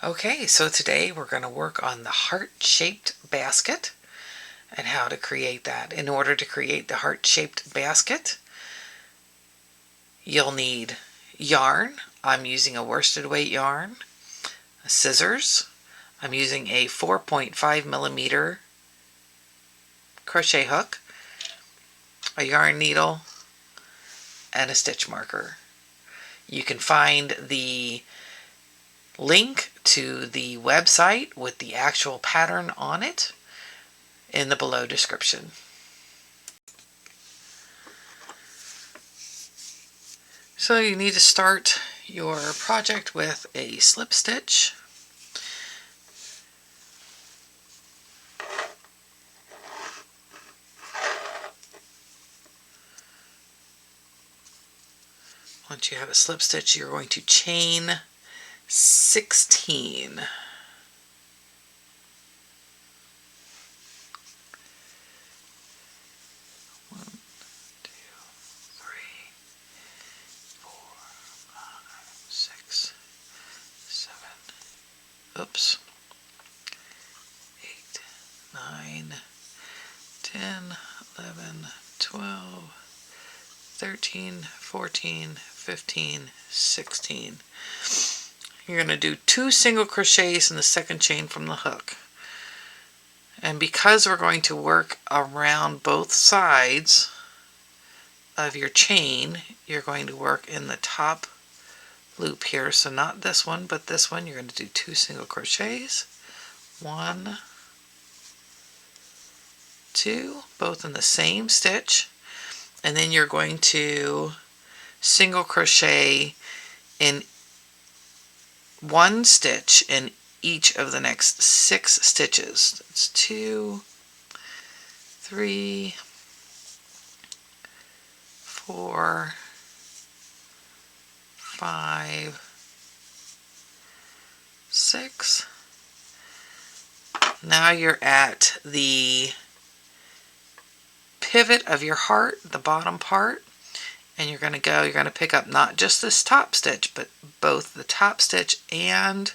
Okay, so today we're going to work on the heart-shaped basket and how to create that. In order to create the heart-shaped basket, you'll need yarn. I'm using a worsted weight yarn, scissors. I'm using a 4.5 millimeter crochet hook, a yarn needle, and a stitch marker. You can find the link to the website with the actual pattern on it in the below description. So you need to start your project with a slip stitch. Once you have a slip stitch, you're going to chain 16. Oops. 8, 9, 10, 11, 12, 13, 14, 15, 16. You're going to do 2 single crochets in the second chain from the hook. And because we're going to work around both sides of your chain, you're going to work in the top loop here. So not this one, but this one. You're going to do 2 single crochets. 1, 2, both in the same stitch. And then you're going to single crochet in 1 stitch in each of the next 6 stitches. That's 2, 3, 4, 5, 6. Now you're at the pivot of your heart, the bottom part, and you're going to pick up not just this top stitch, but both the top stitch and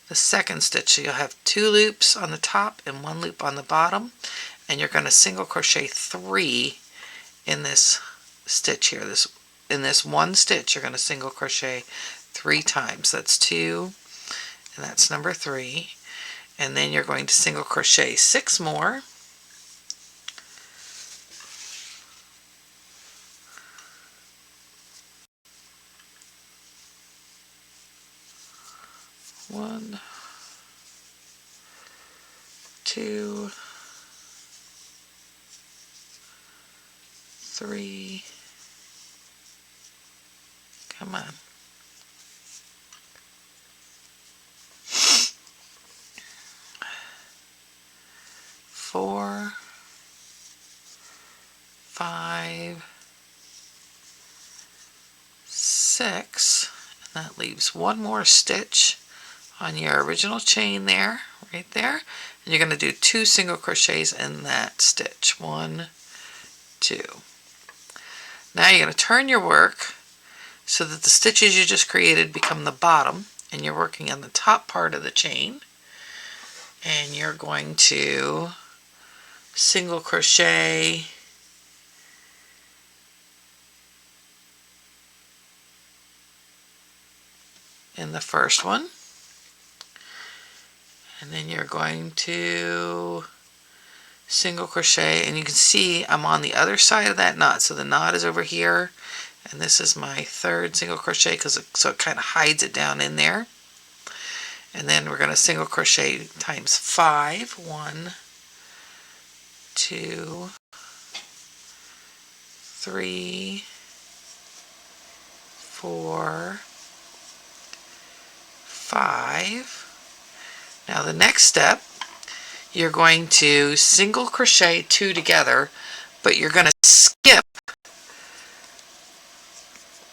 the second stitch. So you'll have 2 loops on the top and 1 loop on the bottom, and you're going to single crochet 3 in this stitch here. In this 1 stitch, you're going to single crochet 3 times. That's 2, and that's number 3. And then you're going to single crochet 6 more. One, 2, 3. Come on. 4, 5, 6, and that leaves 1 more stitch on your original chain there, right there, and you're going to do 2 single crochets in that stitch. 1, 2. Now you're going to turn your work so that the stitches you just created become the bottom, and you're working on the top part of the chain, and you're going to single crochet in the first one, and then you're going to single crochet, and you can see I'm on the other side of that knot, so the knot is over here, and this is my 3rd single crochet so it kind of hides it down in there. And then we're going to single crochet times 5. 1, 2, 3, 4, 5. Now the next step, you're going to single crochet 2 together, but you're going to skip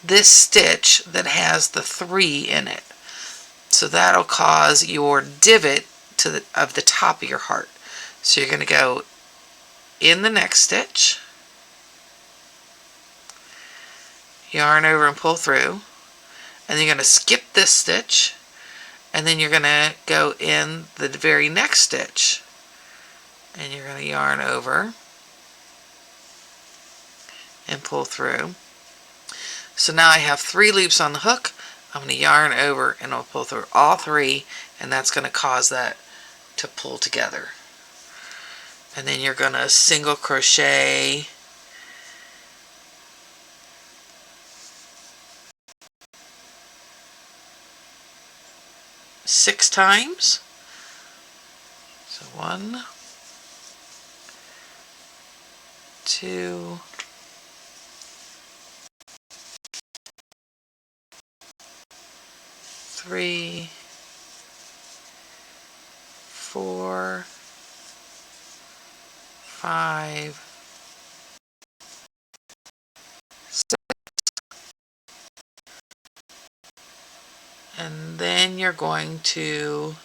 this stitch that has the 3 in it. So that'll cause your divot of the top of your heart. So you're going to go in the next stitch, yarn over and pull through, and then you're going to skip this stitch, And then you're going to go in the very next stitch and you're going to yarn over and pull through. So now I have 3 loops on the hook. I'm going to yarn over and I'll pull through all 3, and that's going to cause that to pull together. And then you're going to single crochet six times. So 1, 2, 3, 4, 5, 6. And then you're going to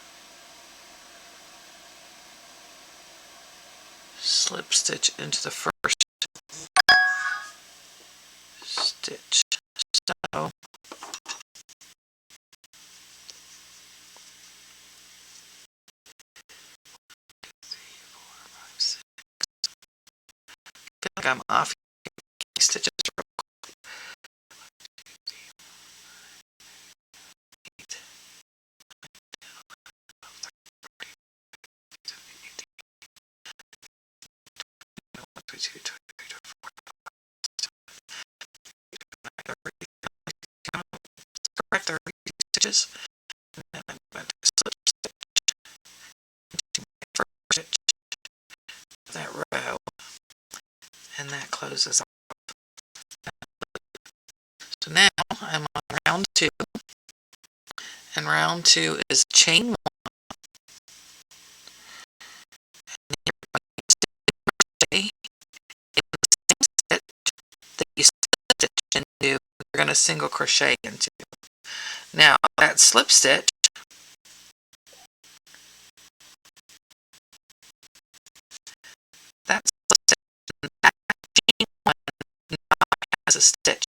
slip stitch into the first stitch. So I feel like I'm off stitches. 30 stitches. And then I'm going to slip stitch into my first stitch of that row, and that closes off. So now I'm on round 2, and round 2 is chain 1. In the same stitch that you slip stitch into, you're going to single crochet into. Now that slip stitch, that slip stitch, that chain 1 now has a stitch.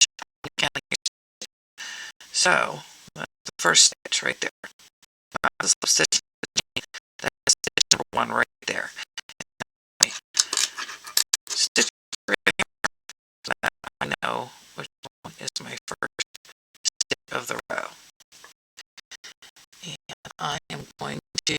So that's the first stitch right there. The slip stitch, that's stitch number 1 right there. Stitch right here, that I know which one is my first stitch of the row. And I am going to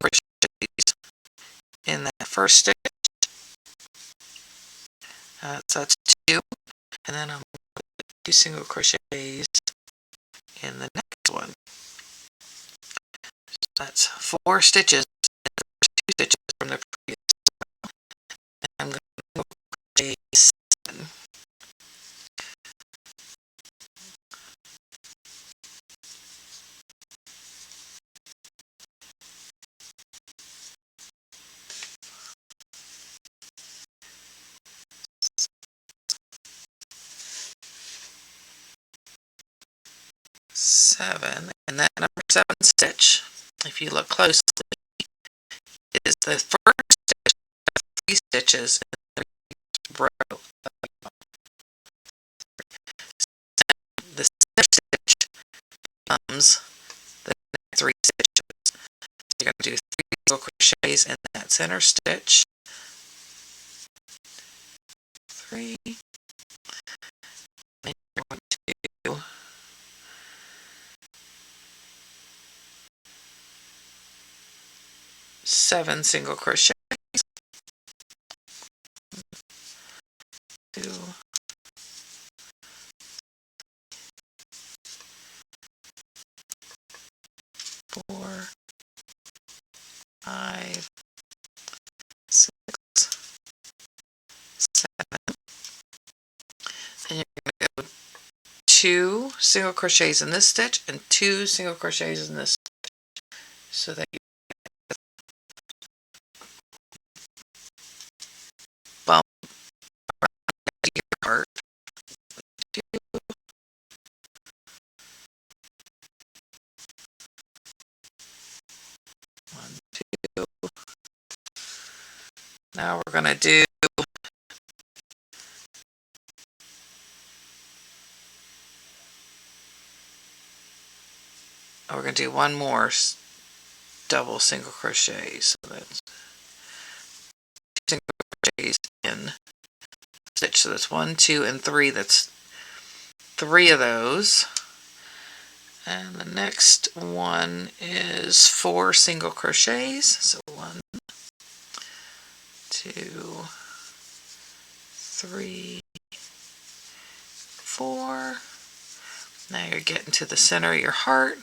crochets in that first stitch. So that's 2, and then I'm going to put 2 single crochets in the next one. So that's 4 stitches, 2 stitches from the previous row. And I'm going to crochet 7. And that number 7 stitch, if you look closely, is the first stitch of 3 stitches in the row. The center stitch becomes the next 3 stitches. So you're going to do 3 single crochets in that center stitch. 3. And you're going to do 7 single crochets. 2, 4, 5, 6, 7. And you're going to go 2 single crochets in this stitch and 2 single crochets in this stitch, so that you bump around your part. 2, 1, 2, Now we're going to do one more double single crochet. So that's single crochets in stitch. So that's 1, 2, and 3. That's 3 of those. And the next one is 4 single crochets. So 1, 2, 3, 4. Now you're getting to the center of your heart,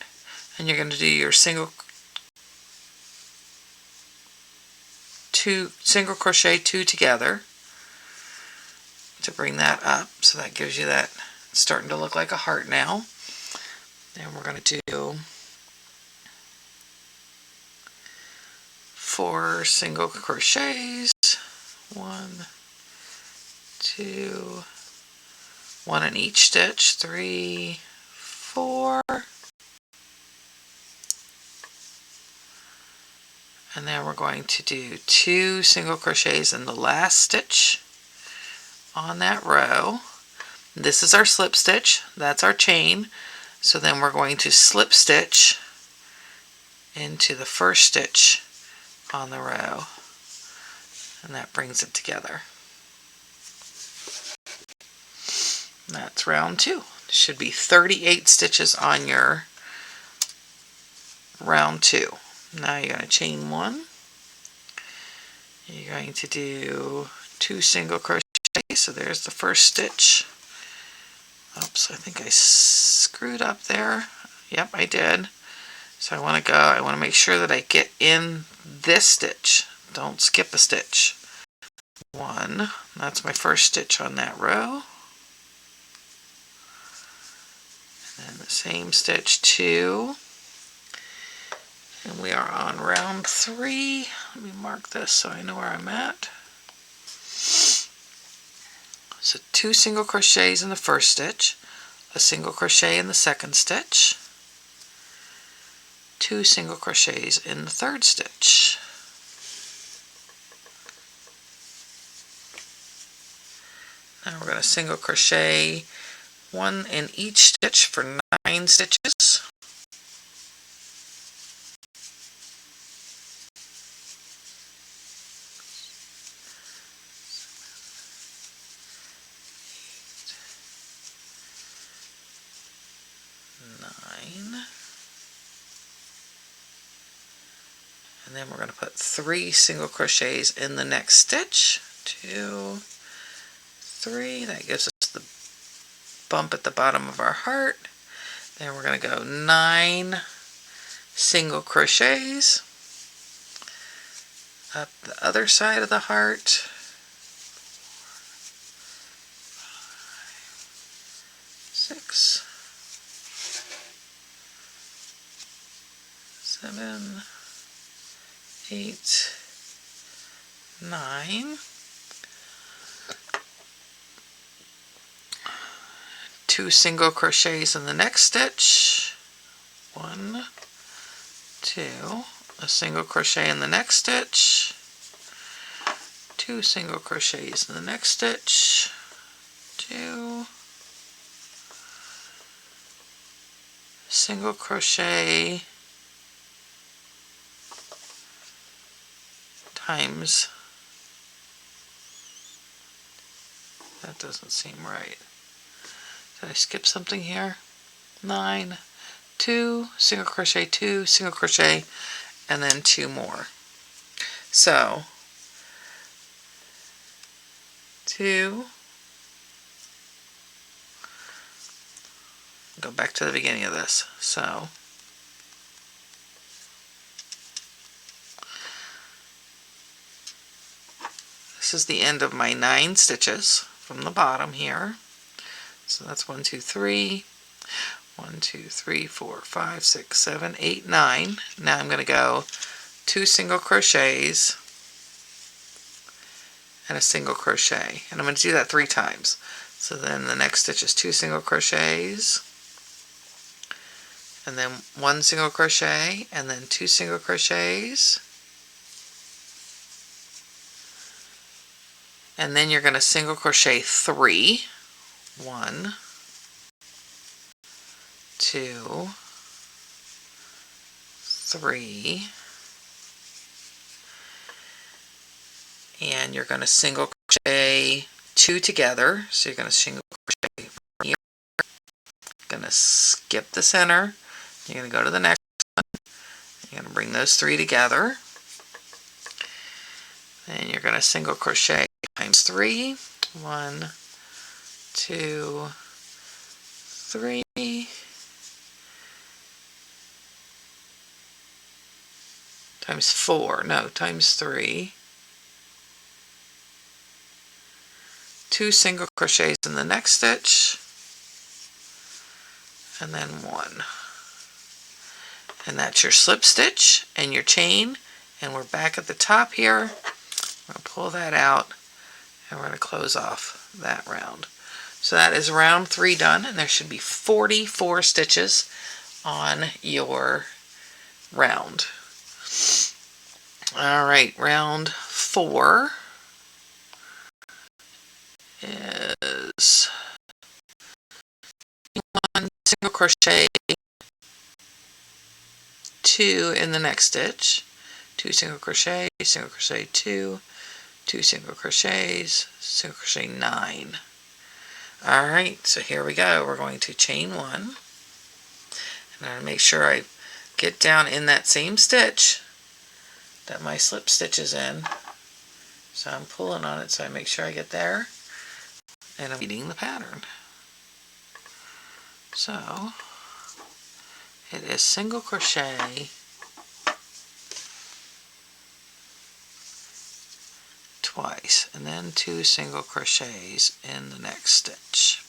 and you're going to do your single crochet 2 together to bring that up. So that gives you that, it's starting to look like a heart now. And we're going to do 4 single crochets. 1, 2, 1 in each stitch. 3, 4. And then we're going to do 2 single crochets in the last stitch on that row. This is our slip stitch. That's our chain. So then we're going to slip stitch into the first stitch on the row. And that brings it together. That's round 2. Should be 38 stitches on your round 2. Now you're going to chain 1. You're going to do 2 single crochets. So there's the first stitch. Oops, I think I screwed up there. Yep, I did. So I want to make sure that I get in this stitch. Don't skip a stitch. 1, that's my first stitch on that row. And then the same stitch 2. And we are on round 3. Let me mark this so I know where I'm at. So 2 single crochets in the first stitch, a single crochet in the second stitch, 2 single crochets in the third stitch. Now we're going to single crochet 1 in each stitch for 9 stitches. And then we're going to put 3 single crochets in the next stitch. 2, 3. That gives us the bump at the bottom of our heart. Then we're going to go 9 single crochets up the other side of the heart. 6, 7, 8, 9. 2 single crochets in the next stitch. 1, 2, a single crochet in the next stitch. 2 single crochets in the next stitch. 2 single crochet times, that doesn't seem right. Did I skip something here? 9, 2 single crochet, 2 single crochet, and then 2 more. So 2, go back to the beginning of this. So this is the end of my 9 stitches from the bottom here. So that's 1, 2, 3, 1, 2, 3, 4, 5, 6, 7, 8, 9. Now I'm going to go 2 single crochets and a single crochet, and I'm going to do that 3 times. So then the next stitch is 2 single crochets, and then 1 single crochet, and then 2 single crochets, and then you're going to single crochet 3. 1, 2, 3, and you're going to single crochet 2 together. So you're going to single crochet here, going to skip the center, you're going to go to the next one, you're going to bring those 3 together, and you're going to single crochet times 3. 1, 2, 3, times 4, no, times 3, 2 single crochets in the next stitch, and then 1. And that's your slip stitch and your chain, and we're back at the top here. I'm going to pull that out, and we're going to close off that round. So that is round 3 done, and there should be 44 stitches on your round. Alright, round 4 is 1 single crochet, 2 in the next stitch, 2 single crochet, 2, 2 single crochets, single crochet 9. Alright, so here we go. We're going to chain 1, and I'm going to make sure I get down in that same stitch that my slip stitch is in. So I'm pulling on it so I make sure I get there, and I'm reading the pattern. So it is single crochet twice, and then 2 single crochets in the next stitch,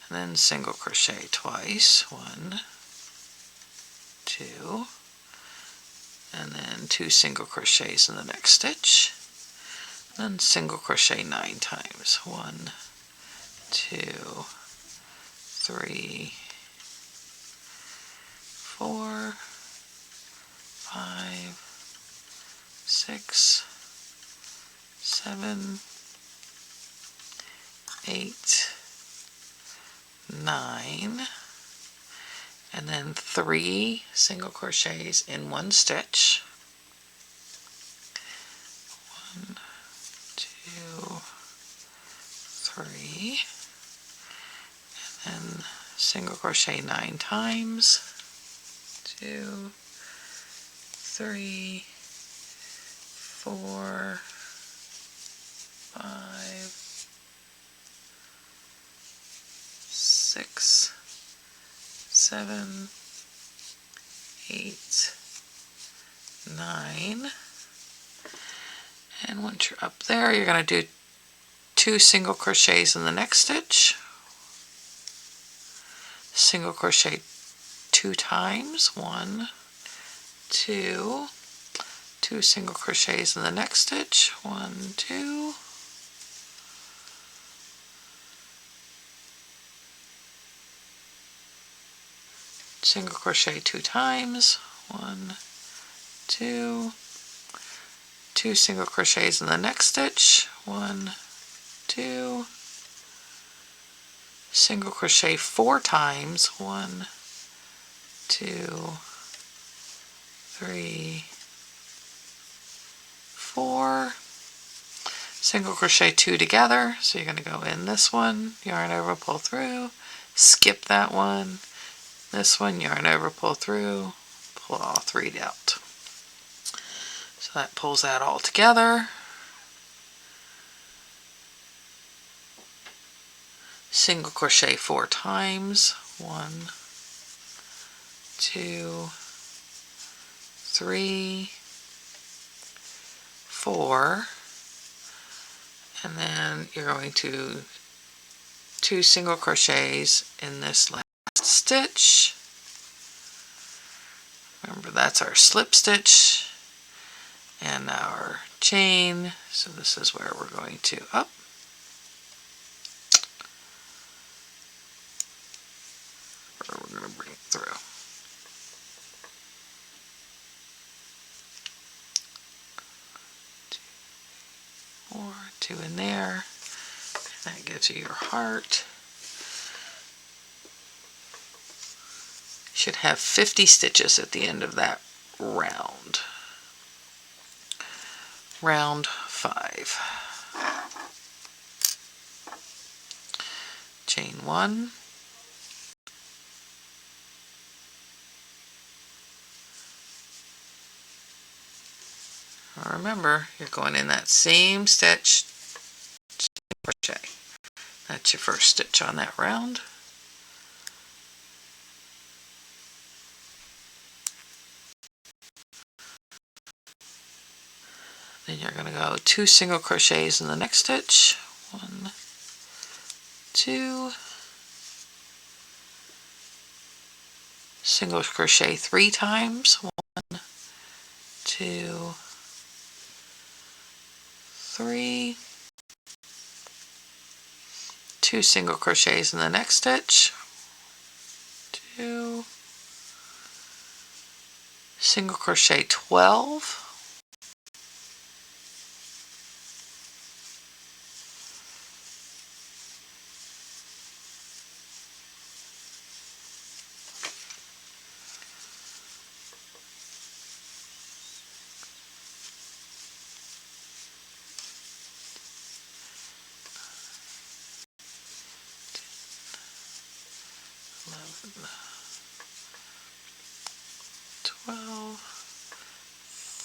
and then single crochet twice, 1, 2, and then 2 single crochets in the next stitch, and then single crochet 9 times, 1, 2, 3, 4, 5, 6, 7, 8, 9, and then 3 single crochets in one stitch. 1, 2, 3, and then single crochet 9 times. 2, 3, 4, 5, 6, 7, 8, 9. And once you're up there, you're going to do 2 single crochets in the next stitch, single crochet 2 times, 1, 2, 2 single crochets in the next stitch, 1, 2, single crochet 2 times, 1, 2, 2 single crochets in the next stitch, 1, 2, single crochet 4 times, 1, 2, 3, 4, single crochet 2 together, so you're going to go in this one, yarn over, pull through, skip that one, this one, yarn over, pull through, pull all 3 out. So that pulls that all together. Single crochet 4 times, 1, 2, 3, 4, and then you're going to 2 single crochets in this last stitch. Remember, that's our slip stitch and our chain, so this is where we're going to up, where we're going to bring it through. 4, 2 in there, and that gives you your heart. You should have 50 stitches at the end of that round. Round 5. Chain 1. Remember, you're going in that same stitch, crochet. That's your first stitch on that round. Then you're going to go 2 single crochets in the next stitch. 1, 2, single crochet 3 times. 1, 2, 3. 2 single crochets in the next stitch. 2, single crochet 12.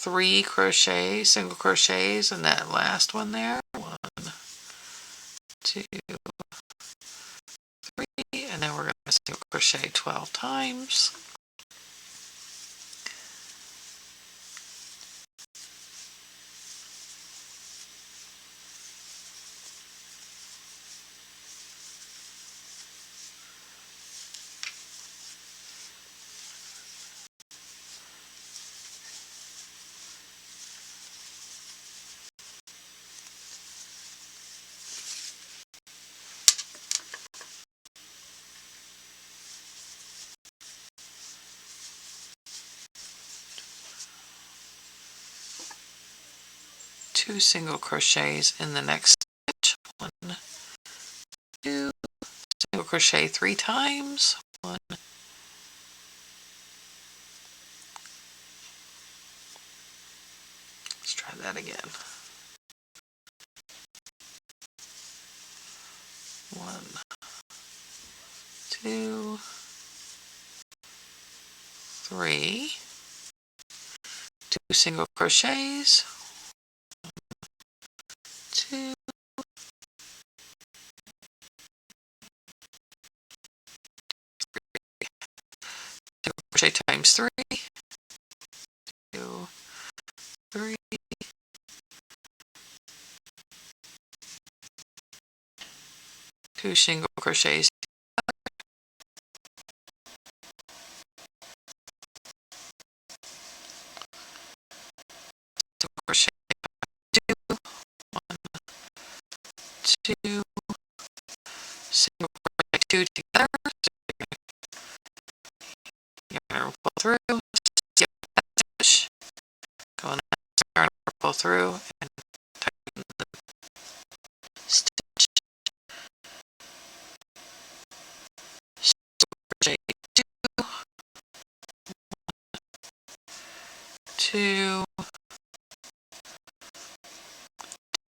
Three crochets, single crochets in that last one there. 1, 2, 3, and then we're going to single crochet 12 times. Two single crochets in the next stitch. 1, 2, single crochet 3 times. 1, let's try that again. 1, 2, 3. 2 single crochets. 2, single crochet times 3. 2, 3. 2 single crochets. Single crochet 2. 1, 2. Single crochet 2 together. You're going to pull through. Skip that stitch. Go in there, pull through, and tighten the stitch. Crochet 2, 2,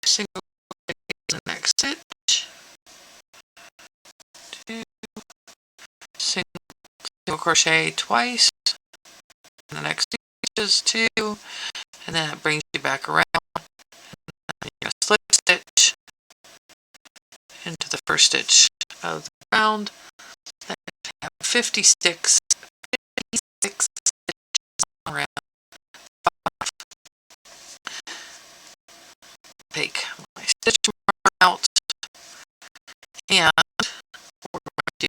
single crochet in the next stitch, 2, single crochet twice in the next stitches, 2, and then it brings you back around. And you're going to slip stitch into the first stitch of the round. Then you have 50 sticks, 56 stitches around. Take my stitch marker out, and we're going to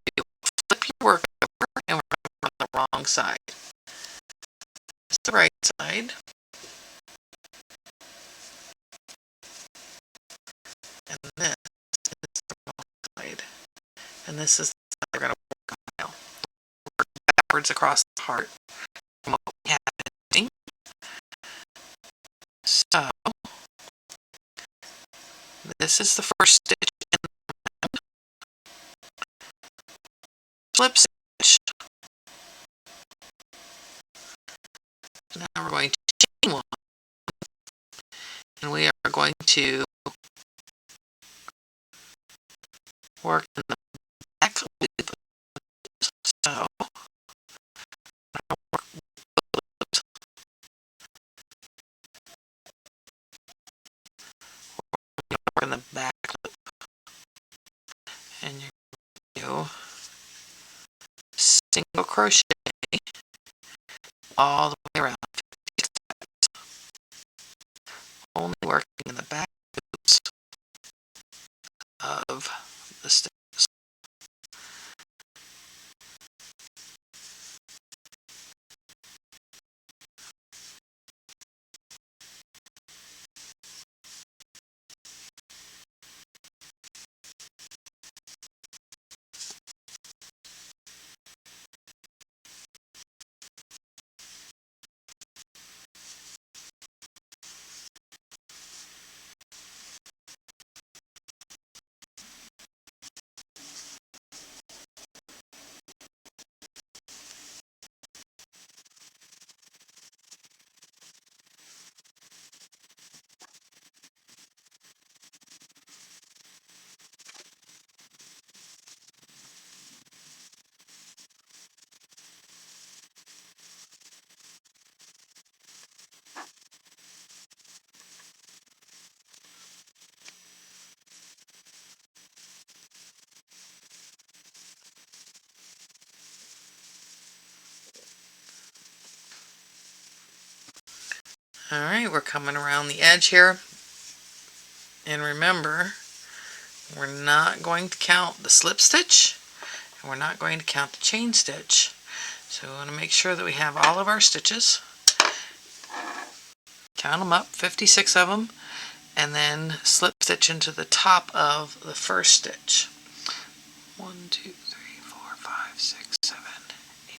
flip your work over, and we're going to run the wrong side. It's the right side, and this is the wrong side, and this is the side we're going to work on now. Work backwards across the heart from what we had ending. So this is the first stitch in the slip stitch. Now we're going to chain one, and we are going to work in the back loop. So work in the back loop, and you're going to do single crochet all the way around. Only working in the back loops of the stitches. Alright, we're coming around the edge here, and remember, we're not going to count the slip stitch, and we're not going to count the chain stitch. So we want to make sure that we have all of our stitches, count them up, 56 of them, and then slip stitch into the top of the first stitch. 1, 2, 3, 4, 5, 6, 7, 8,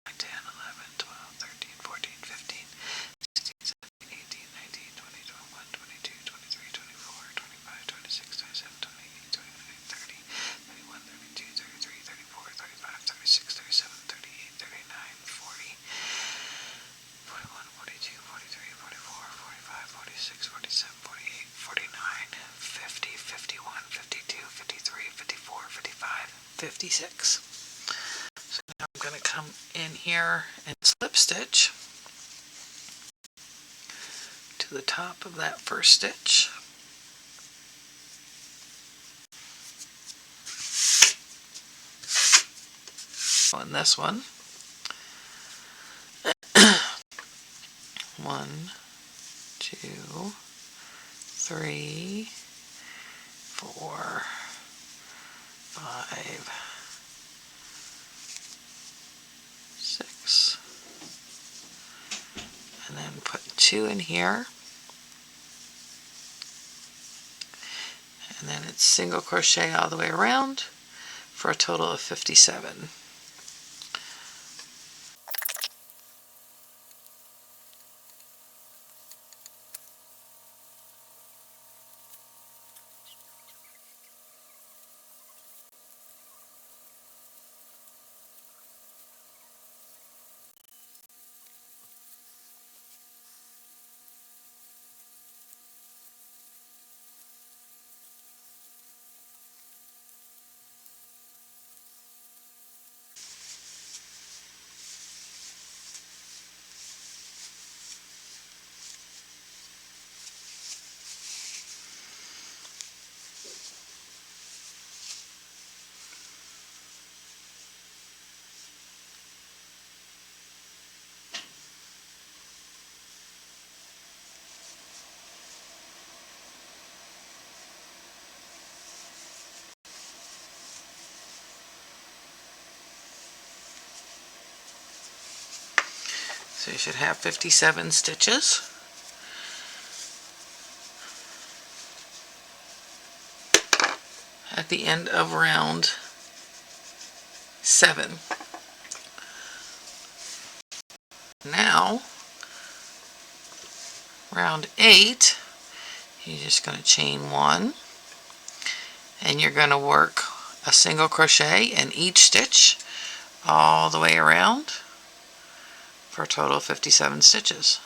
9, 10, 11, 12, 13, 14, 15, 16, 17, 18, 19, 20, 21, 22, 23, 24, 25, 26, 27, 28, 29, 30, 31, 32, 33, 34, 35, 36, 37, 38, 39, 40, 41, 42, 43, 44, 45, 46, 47, 48, 49, 50, 51, 52, 53, 54, 55, 56. So now I'm going to come in here and slip stitch to the top of that first stitch. On this one. 1, 2, 3, 4, 5, 6, and then put 2 in here, and then it's single crochet all the way around for a total of 57. So you should have 57 stitches. At the end of round 7. Now, round 8, you're just going to chain 1, and you're going to work a single crochet in each stitch all the way around for a total of 57 stitches.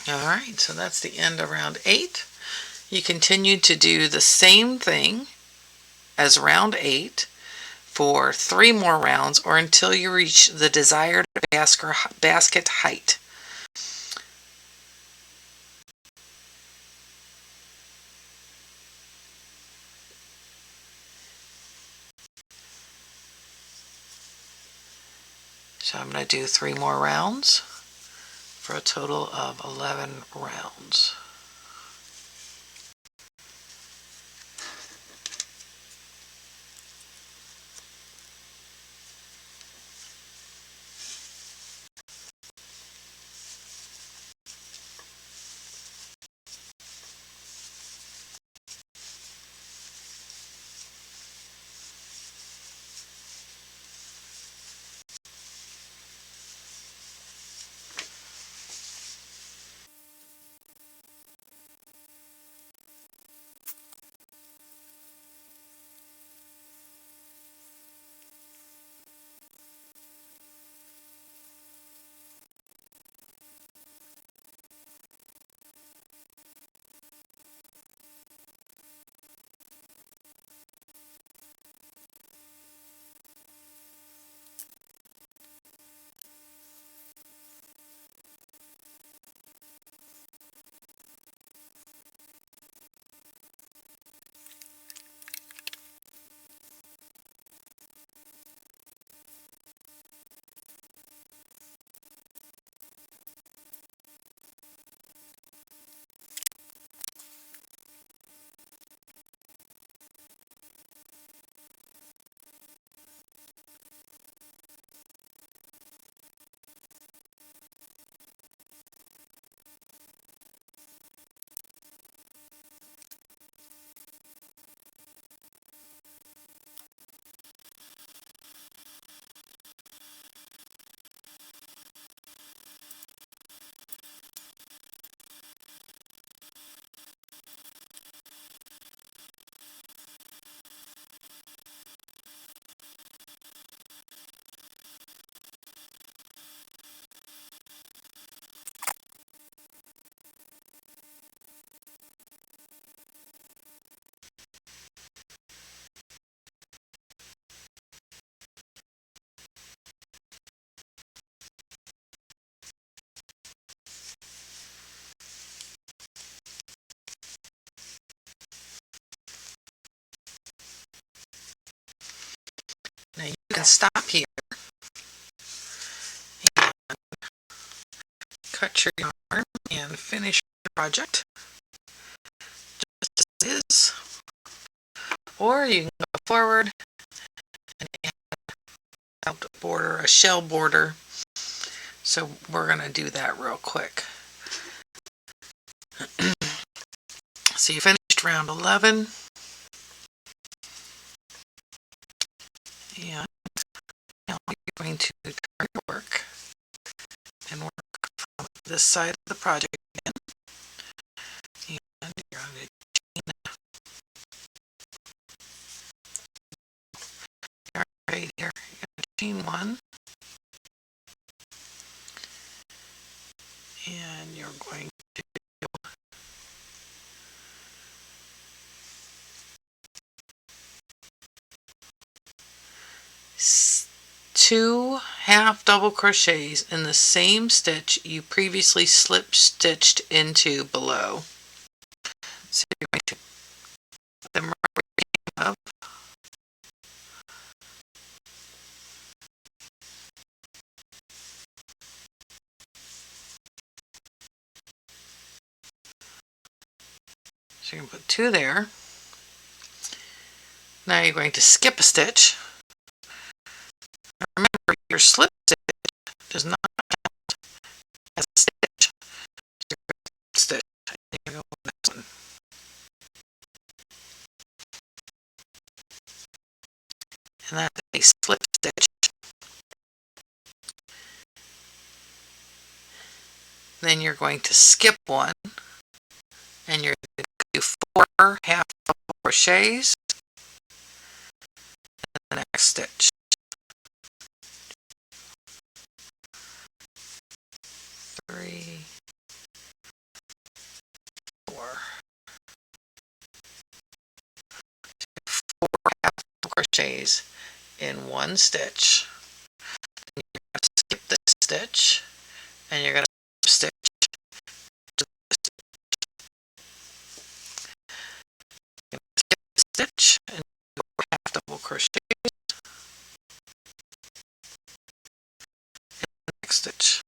Alright, so that's the end of round 8. You continue to do the same thing as round 8 for 3 more rounds, or until you reach the desired basket height. So I'm going to do 3 more rounds for a total of 11 rounds. Now you can stop here and cut your yarn and finish your project just as it is, or you can go forward and add out a border, a shell border. So we're going to do that real quick. So you finished round 11, and now you're going to turn your work and work from this side of the project again. you're going to right here. You're going to chain 1, and you're going to 2 half double crochets in the same stitch you previously slip stitched into below. So you're going to put them right up. So you're going to put 2 there. Now you're going to skip a stitch. Remember, your slip stitch does not count as a stitch. Stitch. You go with this one. And that's a slip stitch. Then you're going to skip 1, and you're going to do 4 half double crochets in the next stitch. 3, 4. 4 half double crochets in 1 stitch. Then you're going to skip this stitch, and you're going to stitch to the skip the stitch and do 4 half double crochets in the next stitch.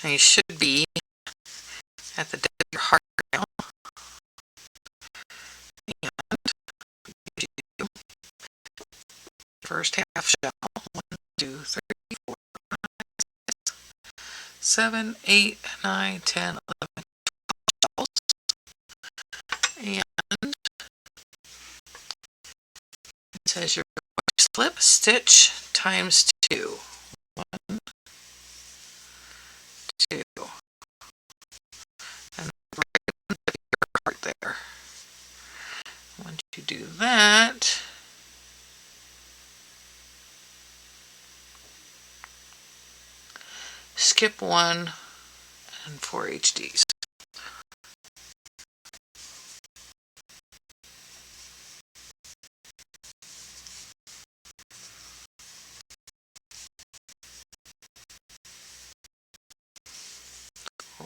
And you should be at the depth of your heart now. And you do first half shell. 1, 2, 3, 4, 5, 6, 7, 8, 9, 10, 11, 12 shells. And it says you're going to slip stitch times 2. 1, 2. And right on the your heart there. Once you do that, skip 1 and 4 HDs.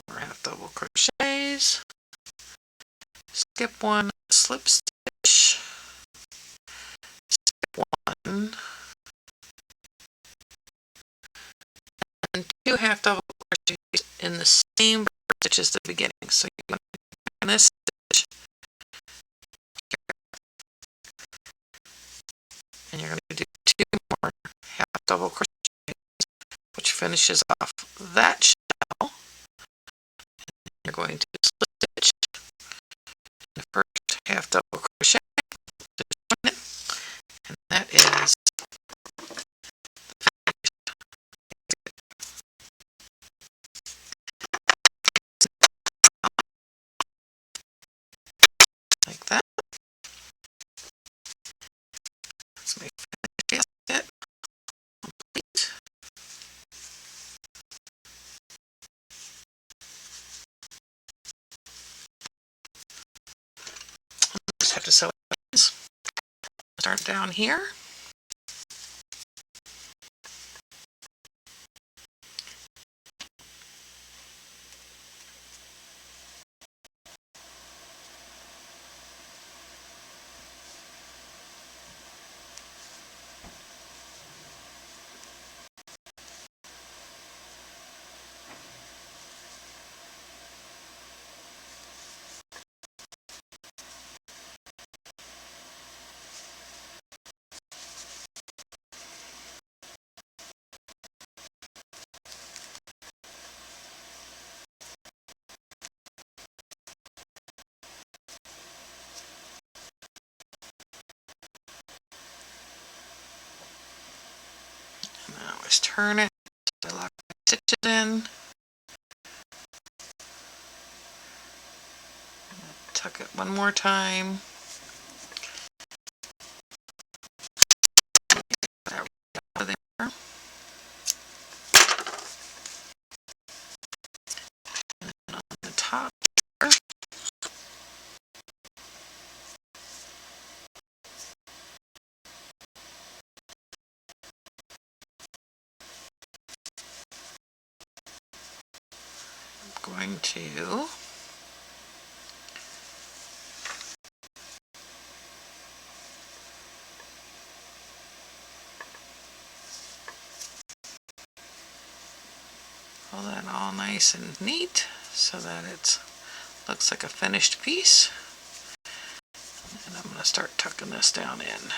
Half double crochets, skip 1, slip stitch, skip 1, and 2 half double crochets in the same stitch as the beginning. So you're going to do this stitch, and you're going to do 2 more half double crochets, which finishes off that shell. You're going to slip stitch the first half double crochet, and that is like that. Let's make it complete. have to sew it. Start down here. Now let's turn it to lock my stitches in. Tuck it one more time. There we go. There. And then on the top here, I'm going to pull that all nice and neat so that it looks like a finished piece. And I'm going to start tucking this down in.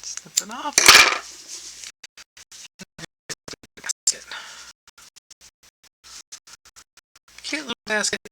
Snip it off. Cute little basket.